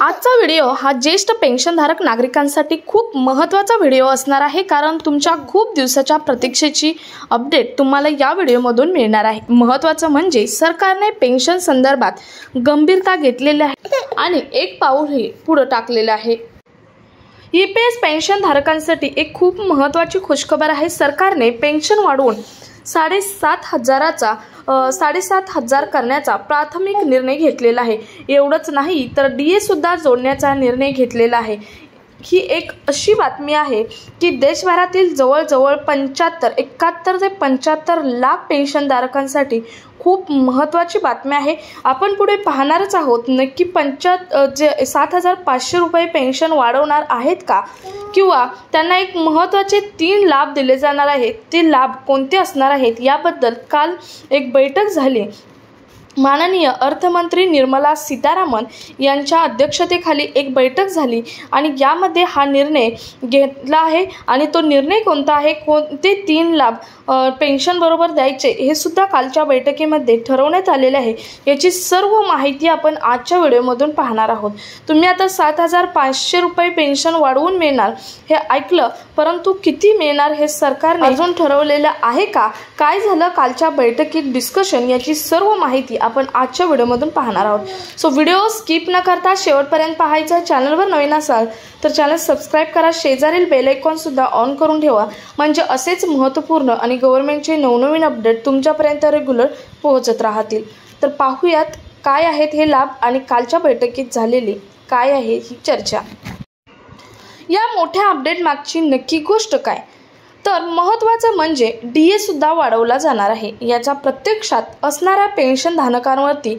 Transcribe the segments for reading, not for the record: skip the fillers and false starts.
आजचा व्हिडिओ हा ज्येष्ठ पेन्शनधारक नागरिकांसाठी खूप महत्त्वाचा व्हिडिओ असणार आहे, कारण तुमच्या खूप दिवसाच्या प्रतीक्षेची अपडेट तुम्हाला या व्हिडिओमधून मिळणार आहे। महत्त्वाचं म्हणजे सरकारने पेन्शन संदर्भात गंभीरता घेतलेली आहे आणि एक पाऊलही पुढे टाकलेलं आहे। EPS पेन्शनधारकांसाठी एक खूप महत्त्वाची खुशखबर आहे। सरकारने पेन्शन वाढवून 7,500 करण्याचा प्राथमिक निर्णय घेतलेला आहे। एवढंच नाही तर DA सुद्धा जोडण्याचा निर्णय घेतलेला आहे। ही एक अशी बातमी आहे की देशभरातील जवळजवळ 71 ते 75 लाख पेन्शनधारकांसाठी खूप महत्त्वाची बातमी आहे। आपण पुढे पाहणारच आहोत नक्की 7,500 रुपये पेन्शन वाढवणार आहेत का, किंवा त्यांना एक महत्त्वाचे 3 लाभ दिले जाणार आहेत। ते लाभ कोणते असणार आहेत याबद्दल काल एक बैठक झाली। माननीय अर्थमंत्री निर्मला सीतारामन यांच्या अध्यक्षतेखाली एक बैठक झाली आणि यामध्ये हा निर्णय घेतला आहे। आणि तो निर्णय कोणता आहे, कोणते 3 लाभ पेन्शन बरोबर द्यायचे हे सुद्धा कालच्या बैठकीमध्ये ठरवण्यात आलेले आहे। याची सर्व माहिती आपण आजच्या व्हिडिओमधून पाहणार आहोत। तुम्ही आता 7,500 रुपये पेन्शन वाढवून मिळणार हे ऐकलं, परंतु किती मिळणार हे सरकारने अजून ठरवलेलं आहे का, काय झालं कालच्या बैठकीत डिस्कशन, याची सर्व माहिती आपण आजच्या व्हिडिओमधून पाहणार आहोत। सो व्हिडिओ स्किप न करता शेवटपर्यंत पाहायचा। चॅनलवर नवीन असाल तर चॅनल सबस्क्राइब करा, शेजारील बेल आयकॉन सुद्धा ऑन करून ठेवा, म्हणजे असेच महत्त्वपूर्ण आणि गव्हर्नमेंटचे नवनवीन अपडेट तुमच्यापर्यंत रेग्युलर पोहोचत राहतील। तर पाहूयात काय आहेत हे लाभ आणि कालच्या बैठकीत झालेली काय आहे ही चर्चा। या मोठ्या अपडेट मागची नक्की गोष्ट काय, तर महत्त्वाचं म्हणजे DA सुद्धा वाढवला जाणार आहे। याचा प्रत्यक्षात असणाऱ्या पेन्शन धारकांवरती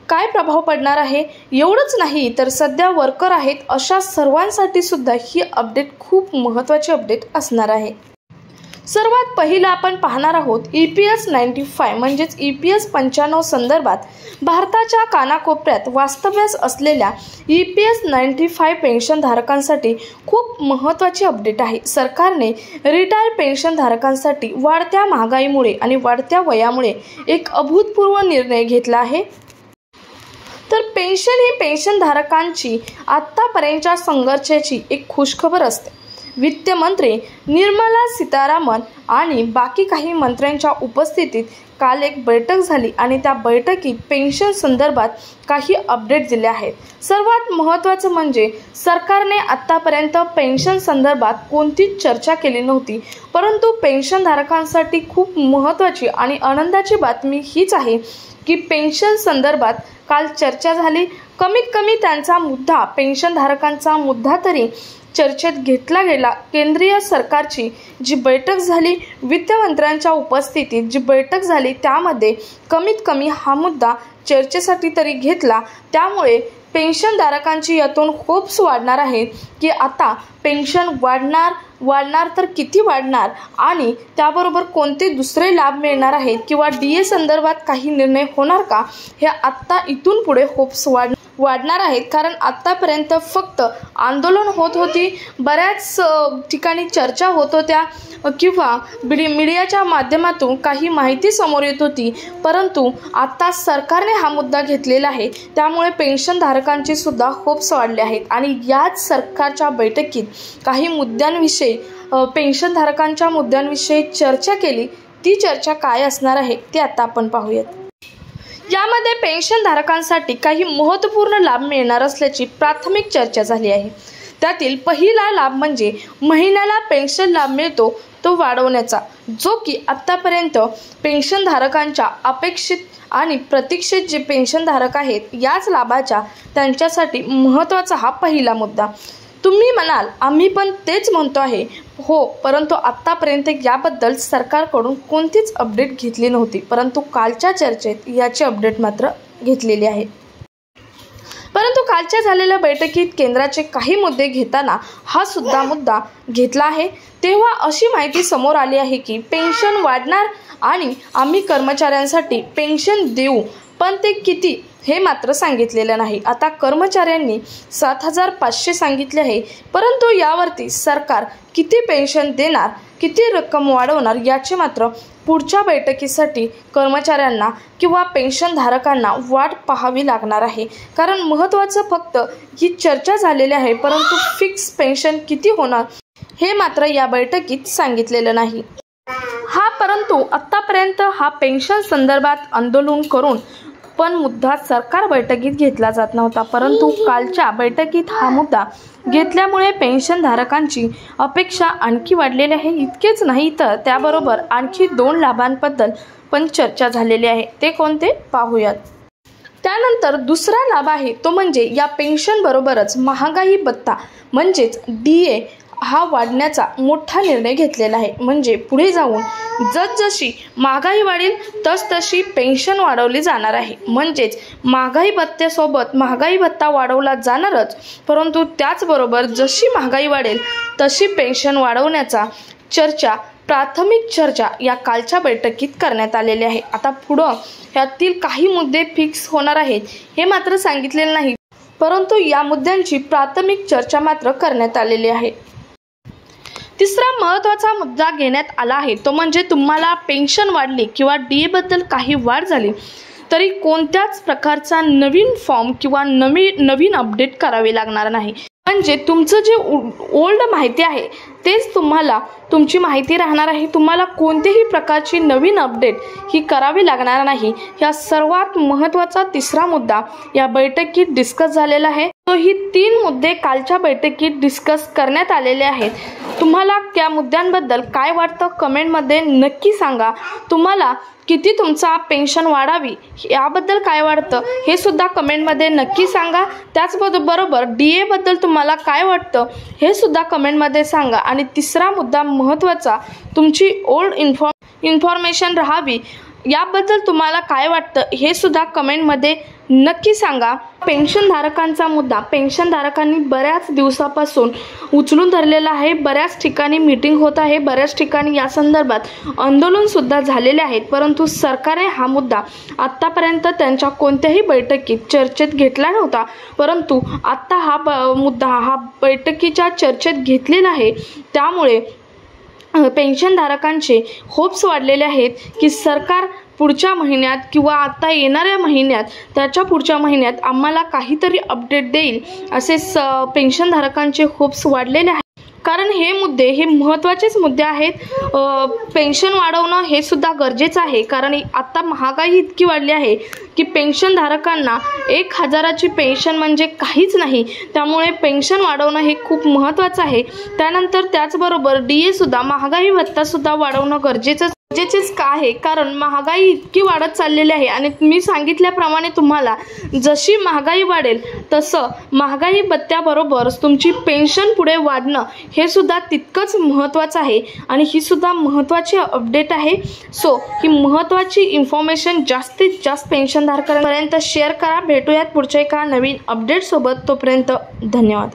काय प्रभाव पडणार आहे, एवढंच नाही तर सध्या वर्कर आहेत अशा सर्वांसाठी सुद्धा ही अपडेट खूप महत्त्वाची अपडेट असणार आहे। सर्वात पहिला आपण पाहणार आहोत EPS 95 म्हणजेच EPS 95 संदर्भात भारताच्या कानाकोपऱ्यात वास्तव्यास असलेल्या EPS 95 पेन्शनधारकांसाठी खूप महत्त्वाची अपडेट आहे। सरकारने रिटायर पेन्शनधारकांसाठी वाढत्या महागाईमुळे आणि वाढत्या वयामुळे एक अभूतपूर्व निर्णय घेतला आहे। तर पेन्शन ही पेन्शनधारकांची आत्तापर्यंतच्या संघर्षाची एक खुशखबर असते। वित्त मंत्री निर्मला सीतारामन आणि बाकी काही मंत्र्यांच्या उपस्थितीत काल एक बैठक झाली आणि त्या बैठकीत पेन्शन संदर्भात काही अपडेट दिले आहेत। सर्वात महत्त्वाचं म्हणजे सरकारने आत्तापर्यंत पेन्शन संदर्भात कोणतीच चर्चा केली नव्हती, परंतु पेन्शनधारकांसाठी खूप महत्त्वाची आणि आनंदाची बातमी हीच आहे की पेन्शन संदर्भात काल चर्चा झाली। कमीत कमी त्यांचा मुद्दा, पेन्शनधारकांचा मुद्दा तरी चर्चेत घेतला गेला। केंद्रीय सरकारची जी बैठक झाली, वित्तमंत्र्यांच्या उपस्थितीत जी बैठक झाली, त्यामध्ये कमीत कमी हा मुद्दा चर्चेसाठी तरी घेतला। त्यामुळे पेन्शनधारकांची यातून होप्स वाढणार आहेत की आता पेन्शन वाढणार तर किती वाढणार आणि त्याबरोबर कोणते दुसरे लाभ मिळणार आहेत, किंवा DA संदर्भात काही निर्णय होणार का, हे आत्ता इथून पुढे होप्स वाढणार आहेत। कारण आत्तापर्यंत फक्त आंदोलन होत होती, बऱ्याच ठिकाणी चर्चा होत होत्या किंवा मीडियाच्या माध्यमातून काही माहिती समोर येत होती, परंतु आता सरकारने हा मुद्दा घेतलेला आहे। त्यामुळे पेन्शनधारकांची सुद्धा होप्स वाढले आहेत आणि याच सरकारच्या बैठकीत काही मुद्द्यांविषयी, पेन्शनधारकांच्या मुद्द्यांविषयी चर्चा केली। ती चर्चा काय असणार आहे ते आता आपण पाहूयात। यामध्ये पेन्शनधारकांसाठी काही महत्त्वपूर्ण लाभ मिळणार असल्याची प्राथमिक चर्चा झाली आहे। त्यातील पहिला लाभ म्हणजे महिन्याला पेन्शन लाभ मिळतो तो वाढवण्याचा, जो की आत्तापर्यंत पेन्शनधारकांच्या अपेक्षित आणि प्रतीक्षित जे पेन्शनधारक आहेत याच लाभाच्या त्यांच्यासाठी महत्त्वाचा हा पहिला मुद्दा। तुम्ही म्हणाल आम्ही पण तेच म्हणतो आहे, हो, परंतु आत्तापर्यंत याबद्दल सरकारकडून कोणतीच अपडेट घेतली नव्हती, परंतु कालच्या चर्चेत याची अपडेट मात्र घेतलेली आहे। परंतु कालच्या झालेल्या बैठकीत केंद्राचे काही मुद्दे घेताना हा सुद्धा मुद्दा घेतला आहे। तेव्हा अशी माहिती समोर आली आहे की पेन्शन वाढणार आणि आम्ही कर्मचाऱ्यांसाठी पेन्शन देऊ, पण ते किती हे मात्र सांगितलेलं नाही। आता कर्मचाऱ्यांनी 7,500 सांगितले आहे, परंतु यावरती सरकार किती पेन्शन देणार, किती रक्कम वाढवणार याची मात्र पुढच्या बैठकीसाठी कर्मचाऱ्यांना किंवा पेन्शनधारकांना वाट पाहावी लागणार आहे। कारण महत्त्वाचं फक्त ही चर्चा झालेली आहे, परंतु फिक्स पेन्शन किती होणार हे मात्र या बैठकीत सांगितलेलं नाही। परंतु आतापर्यंत हा पेन्शन संदर्भात आंदोलन करून पण मुद्दा सरकार बैठकीत घेतला जात नव्हता, परंतु कालच्या बैठकीत हा मुद्दा घेतल्यामुळे पेन्शनधारकांची अपेक्षा आणखी वाढलेली आहे। इतकेच नाही तर त्याबरोबर आणखी 2 लाभांबद्दल पण चर्चा झालेली आहे। ते कोणते पाहूयात। त्यानंतर दुसरा लाभ आहे तो म्हणजे या पेन्शन बरोबरच महागाई भत्ता म्हणजेच DA हा वाढण्याचा मोठा निर्णय घेतलेला आहे। म्हणजे पुढे जाऊन जसजशी महागाई वाढेल तसतशी पेन्शन वाढवली जाणार आहे। म्हणजेच महागाई भत्त्यासोबत महागाई भत्ता वाढवला जाणारच, परंतु त्याचबरोबर जशी महागाई वाढेल तशी पेन्शन वाढवण्याचा प्राथमिक चर्चा या कालच्या बैठकीत करण्यात आलेली आहे। आता पुढं यातील काही मुद्दे फिक्स होणार आहेत हे मात्र सांगितलेले नाही, परंतु या मुद्द्यांची प्राथमिक चर्चा मात्र करण्यात आलेली आहे। तिसरा महत्त्वाचा मुद्दा घेण्यात आला आहे तो म्हणजे तुम्हाला पेन्शन वाढली किंवा DA बद्दल काही वाढ झाली तरी कोणत्याच प्रकारचा नवीन फॉर्म किंवा नवीन अपडेट करावे लागणार नाही। म्हणजे तुमचं जे ओल्ड माहिती आहे तेच तुम्हाला तुमची माहिती राहणार आहे। तुम्हाला कोणत्याही प्रकारची नवीन अपडेट ही करावी लागणार नाही। या सर्वात महत्त्वाचा तिसरा मुद्दा या बैठकीत डिस्कस झालेला आहे। तो ही 3 मुद्दे कालच्या बैठकीत डिस्कस करण्यात आलेले आहेत। तुम्हाला त्या मुद्द्यांबद्दल काय वाटतं कमेंटमध्ये नक्की सांगा। तुम्हाला किती तुमचा पेन्शन वाढावी याबद्दल काय वाटतं हे सुद्धा कमेंटमध्ये नक्की सांगा। त्याचबरोबर DA बद्दल तुम्हाला काय वाटतं हे सुद्धा कमेंटमध्ये सांगा। आणि तिसरा मुद्दा महत्त्वाचा तुमची ओल्ड इन्फॉर्मेशन राहावी याबद्दल तुम्हाला काय वाटतं हे सुद्धा कमेंटमध्ये नक्की सांगा। पेन्शनधारकांचा मुद्दा पेन्शनधारकांनी बऱ्याच दिवसापासून उचलून धरलेला आहे। बऱ्याच ठिकाणी मीटिंग होत आहे, बऱ्याच ठिकाणी या संदर्भात आंदोलन सुद्धा झालेले आहेत, परंतु सरकारने हा मुद्दा आत्तापर्यंत त्यांच्या कोणत्याही बैठकीत चर्चेत घेतला नव्हता, परंतु आत्ता हा मुद्दा बैठकीच्या चर्चेत घेतलेला आहे। त्यामुळे पेन्शनधारकांचे होप्स वाढलेले आहेत की सरकार पुढच्या महिन्यात किंवा आता येणाऱ्या महिन्यात त्याच्या पुढच्या महिन्यात आम्हाला काहीतरी अपडेट देईल असे पेन्शनधारकांचे होप्स वाढलेले आहेत। कारण हे महत्त्वाचेच मुद्दे आहेत। पेन्शन वाढवणं हे सुद्धा गरजेचं आहे, कारण आता महागाई इतकी वाढली आहे की पेन्शनधारकांना 1,000ची पेन्शन म्हणजे काहीच नाही। त्यामुळे पेन्शन वाढवणं हे खूप महत्त्वाचं आहे। त्यानंतर त्याचबरोबर DA सुद्धा महागाई भत्ता सुद्धा वाढवणं गरजेचंच का आहे, कारण महागाई इतकी वाढत चाललेली आहे। आणि मी सांगितल्याप्रमाणे तुम्हाला जशी महागाई वाढेल तसं महागाई भत्त्याबरोबर तुमची पेन्शन पुढे वाढणं हे सुद्धा तितकंच महत्त्वाचं आहे आणि ही सुद्धा महत्त्वाची अपडेट आहे। सो ही महत्त्वाची इन्फॉर्मेशन जास्तीत जास्त पेन्शनधारकांपर्यंत शेअर करा। भेटूयात पुढच्या एका नवीन अपडेट सोबत, तोपर्यंत धन्यवाद।